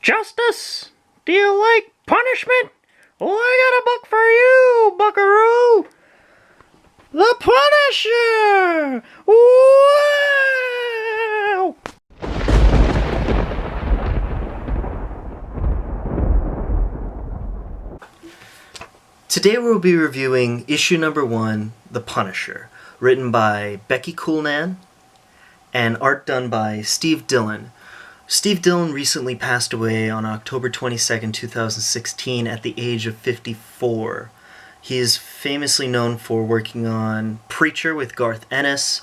Justice? Do you like punishment? Well, I got a book for you, buckaroo! The Punisher! Wow! Today we'll be reviewing issue number 1, The Punisher, written by Becky Cloonan and art done by Steve Dillon. Steve Dillon recently passed away on October 22nd, 2016 at the age of 54. He is famously known for working on Preacher with Garth Ennis.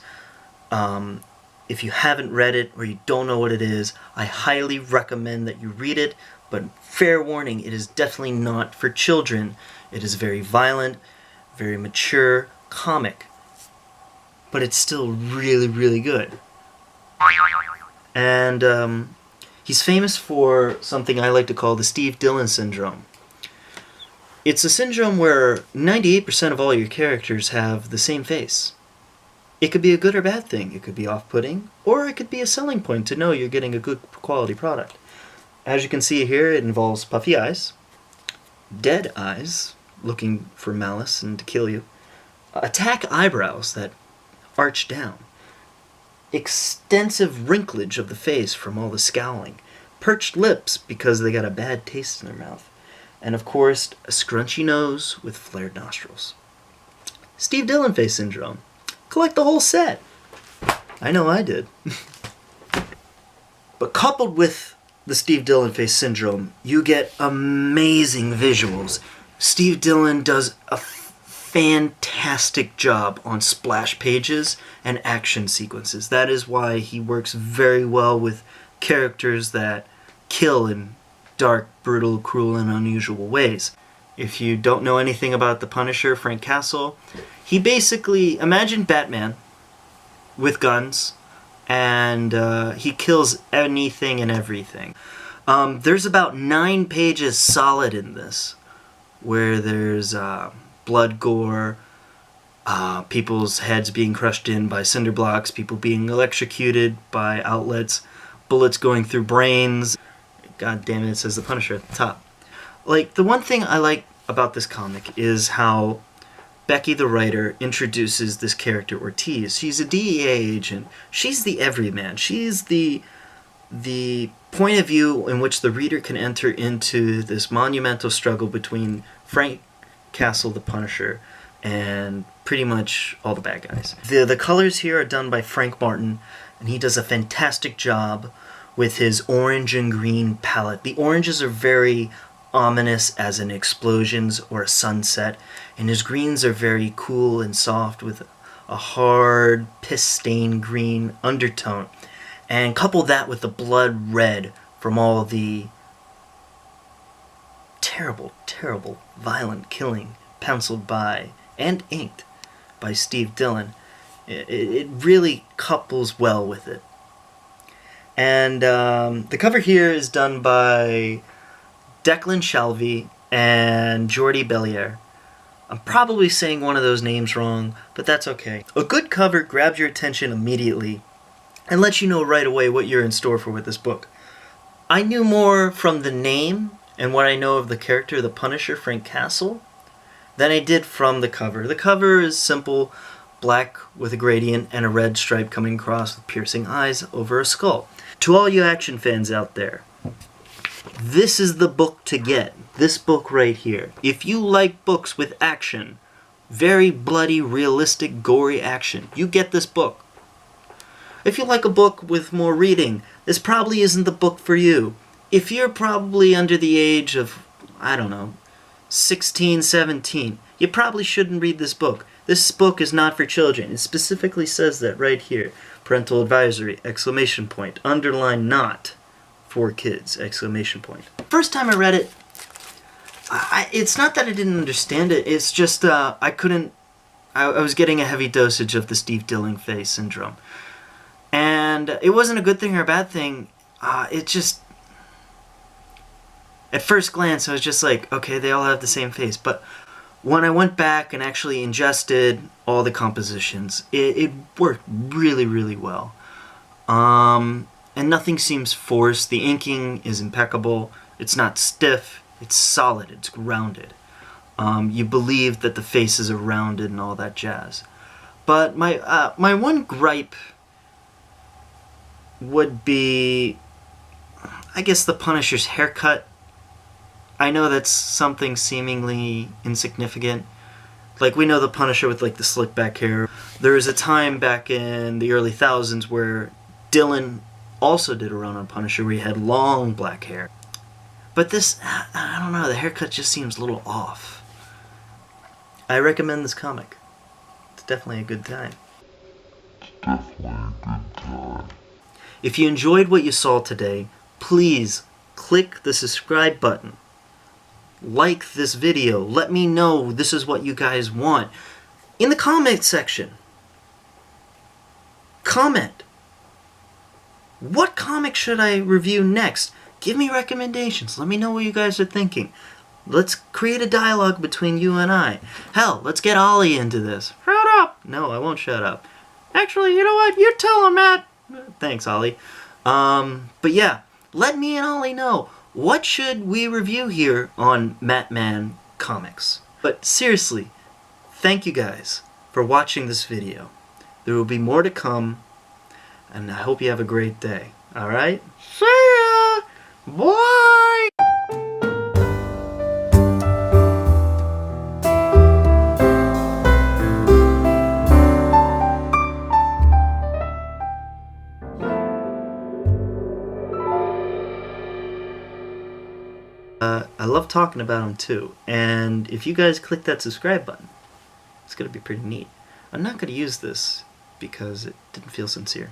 If you haven't read it or you don't know what it is, I highly recommend that you read it, but fair warning, it is definitely not for children. It is very violent, very mature comic, but it's still really, really good. And he's famous for something I like to call the Steve Dillon syndrome. It's a syndrome where 98% of all your characters have the same face. It could be a good or bad thing. It could be off-putting, or it could be a selling point to know you're getting a good quality product. As you can see here, it involves puffy eyes, dead eyes, looking for malice and to kill you, attack eyebrows that arch down, extensive wrinklage of the face from all the scowling, perched lips because they got a bad taste in their mouth, and of course, a scrunchy nose with flared nostrils. Steve Dillon face syndrome. Collect the whole set. I know I did. But coupled with the Steve Dillon face syndrome, you get amazing visuals. Steve Dillon does a fantastic job on splash pages and action sequences. That is why he works very well with characters that kill in dark, brutal, cruel, and unusual ways. If you don't know anything about the Punisher, Frank Castle, he basically, imagine Batman with guns, and he kills anything and everything. There's about 9 pages solid in this, where there's blood, gore, people's heads being crushed in by cinder blocks, people being electrocuted by outlets, bullets going through brains. God damn it, it says the Punisher at the top. Like, the one thing I like about this comic is how Becky, the writer, introduces this character, Ortiz. She's a DEA agent. She's the everyman. She's the point of view in which the reader can enter into this monumental struggle between Frank Castle, the Punisher, and pretty much all the bad guys. The colors here are done by Frank Martin, and he does a fantastic job with his orange and green palette. The oranges are very ominous, as in explosions or a sunset, and his greens are very cool and soft with a hard, piss-stained green undertone. And couple that with the blood red from all the terrible, terrible, violent killing penciled by and inked by Steve Dillon. It really couples well with it. And the cover here is done by Declan Shaley and Jordie Bellaire. I'm probably saying one of those names wrong, but that's okay. A good cover grabs your attention immediately and lets you know right away what you're in store for with this book. I knew more from the name and what I know of the character, the Punisher, Frank Castle, than I did from the cover. The cover is simple, black with a gradient and a red stripe coming across with piercing eyes over a skull. To all you action fans out there, this is the book to get. This book right here. If you like books with action, very bloody, realistic, gory action, you get this book. If you like a book with more reading, this probably isn't the book for you. If you're probably under the age of, I don't know, 16, 17, you probably shouldn't read this book. This book is not for children. It specifically says that right here. Parental advisory, exclamation point, underline not for kids, exclamation point. First time I read it, it's not that I didn't understand it, it's just I was getting a heavy dosage of the Steve Dillon face syndrome. And it wasn't a good thing or a bad thing, it just, at first glance I was just like, okay, they all have the same face, but when I went back and actually ingested all the compositions, it worked really, really well. and nothing seems forced. The inking is impeccable. It's not stiff. It's solid. It's grounded. You believe that the faces are rounded and all that jazz. But my one gripe would be, I guess, the Punisher's haircut. I know that's something seemingly insignificant. Like, we know the Punisher with, like, the slick back hair. There was a time back in the early thousands where Dillon also did a run on Punisher where he had long black hair. But this, I don't know, the haircut just seems a little off. I recommend this comic. It's definitely a good time. If you enjoyed what you saw today, please click the subscribe button. Like this video. Let me know this is what you guys want. In the comment section, comment. What comic should I review next? Give me recommendations. Let me know what you guys are thinking. Let's create a dialogue between you and I. Hell, let's get Ollie into this. Shut up! No, I won't shut up. Actually, you know what? You tell him, Matt. Thanks, Ollie. But yeah, let me and Ollie know. What should we review here on MATTMAN Comics? But seriously, thank you guys for watching this video. There will be more to come, and I hope you have a great day. Alright? See ya! Bye! I love talking about them too, and if you guys click that subscribe button, it's going to be pretty neat. I'm not going to use this because it didn't feel sincere.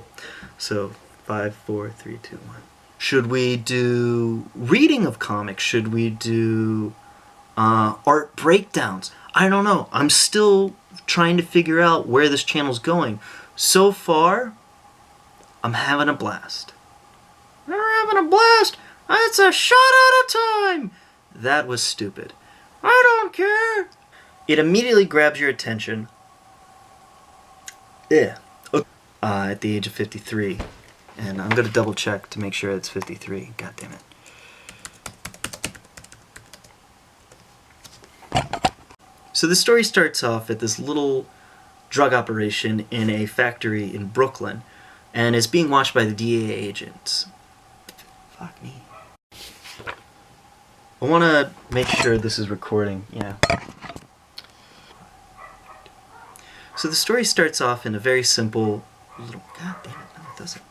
So, 5, 4, 3, 2, 1. Should we do reading of comics? Should we do art breakdowns? I don't know. I'm still trying to figure out where this channel's going. So far, I'm having a blast. We're having a blast! It's a shot at a time! That was stupid. I don't care! It immediately grabs your attention. Yeah. At the age of 53. And I'm going to double check to make sure it's 53. God damn it. So the story starts off at this little drug operation in a factory in Brooklyn. And it's being watched by the DEA agents. Fuck me. I want to make sure this is recording, yeah. So the story starts off in a very simple little... God damn it, no it doesn't.